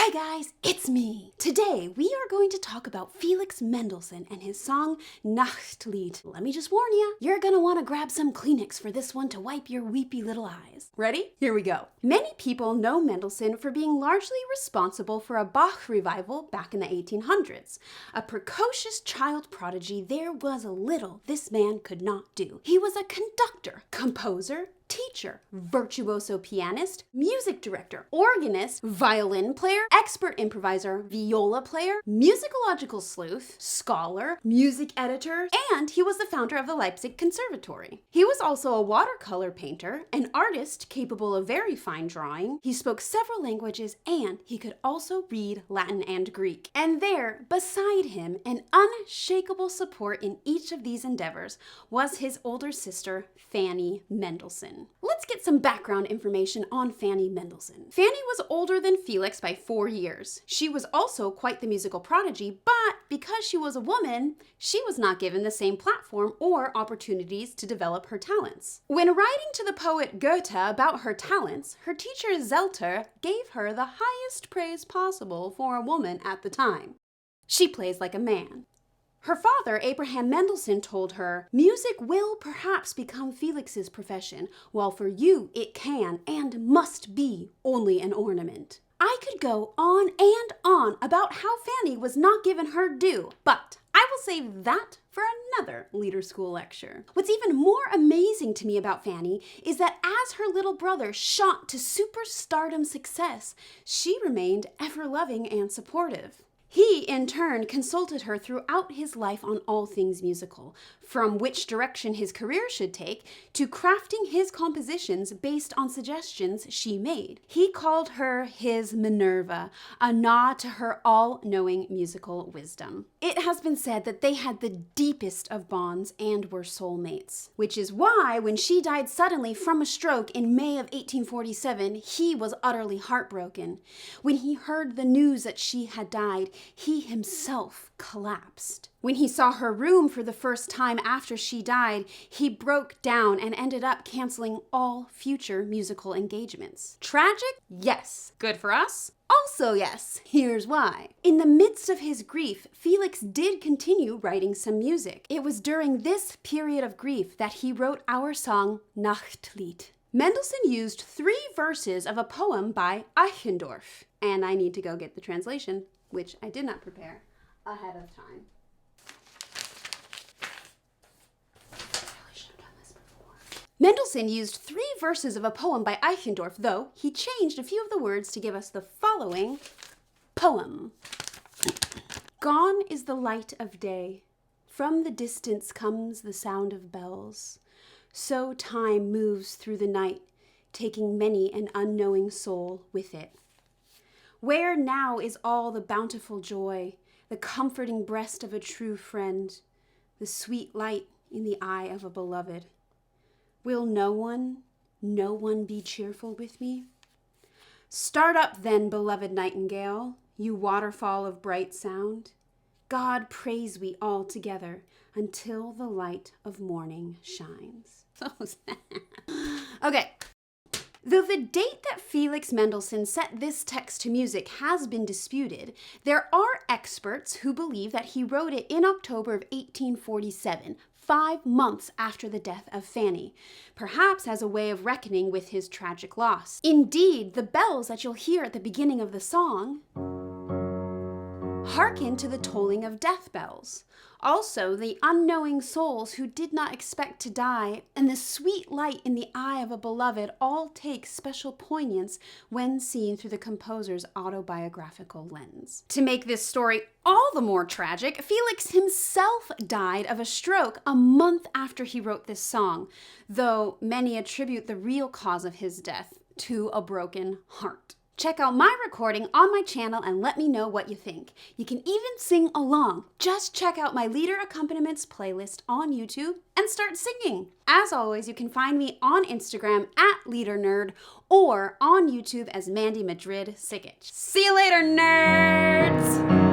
Hi guys, it's me! Today we are going to talk about Felix Mendelssohn and his song Nachtlied. Let me just warn you, you're gonna want to grab some Kleenex for this one to wipe your weepy little eyes. Ready? Here we go. Many people know Mendelssohn for being largely responsible for a Bach revival back in the 1800s. A precocious child prodigy, there was a little this man could not do. He was a conductor, composer, teacher, virtuoso pianist, music director, organist, violin player, expert improviser, viola player, musicological sleuth, scholar, music editor, and he was the founder of the Leipzig Conservatory. He was also a watercolor painter, an artist capable of very fine drawing. He spoke several languages and he could also read Latin and Greek. And there, beside him, an unshakable support in each of these endeavors was his older sister, Fanny Mendelssohn. Let's get some background information on Fanny Mendelssohn. Fanny was older than Felix by 4 years. She was also quite the musical prodigy, but because she was a woman, she was not given the same platform or opportunities to develop her talents. When writing to the poet Goethe about her talents, her teacher Zelter gave her the highest praise possible for a woman at the time. She plays like a man. Her father, Abraham Mendelssohn, told her, "Music will perhaps become Felix's profession, while for you it can and must be only an ornament." I could go on and on about how Fanny was not given her due, but I will save that for another Leader School lecture. What's even more amazing to me about Fanny is that as her little brother shot to superstardom success, she remained ever loving and supportive. He, in turn, consulted her throughout his life on all things musical, from which direction his career should take to crafting his compositions based on suggestions she made. He called her his Minerva, a nod to her all-knowing musical wisdom. It has been said that they had the deepest of bonds and were soulmates, which is why when she died suddenly from a stroke in May of 1847, he was utterly heartbroken. When he heard the news that she had died, he himself collapsed. When he saw her room for the first time after she died, he broke down and ended up canceling all future musical engagements. Tragic? Yes. Good for us? Also yes. Here's why. In the midst of his grief, Felix did continue writing some music. It was during this period of grief that he wrote our song Nachtlied. Mendelssohn used 3 verses of a poem by Eichendorff, and I need to go get the translation, which I did not prepare ahead of time. Mendelssohn used 3 verses of a poem by Eichendorff, though he changed a few of the words to give us the following poem. Gone is the light of day. From the distance comes the sound of bells. So time moves through the night, taking many an unknowing soul with it. Where now is all the bountiful joy, the comforting breast of a true friend, the sweet light in the eye of a beloved? Will no one be cheerful with me? Start up then, beloved nightingale, you waterfall of bright sound. God praise we all together until the light of morning shines. So sad. Okay. Though the date that Felix Mendelssohn set this text to music has been disputed, there are experts who believe that he wrote it in October of 1847, 5 months after the death of Fanny, perhaps as a way of reckoning with his tragic loss. Indeed, the bells that you'll hear at the beginning of the song hearken to the tolling of death bells. Also, the unknowing souls who did not expect to die and the sweet light in the eye of a beloved all take special poignance when seen through the composer's autobiographical lens. To make this story all the more tragic, Felix himself died of a stroke a month after he wrote this song, though many attribute the real cause of his death to a broken heart. Check out my recording on my channel and let me know what you think. You can even sing along. Just check out my Leader Accompaniments playlist on YouTube and start singing. As always, you can find me on Instagram at LeaderNerd or on YouTube as Mandee Madrid-Sikich. See you later, nerds!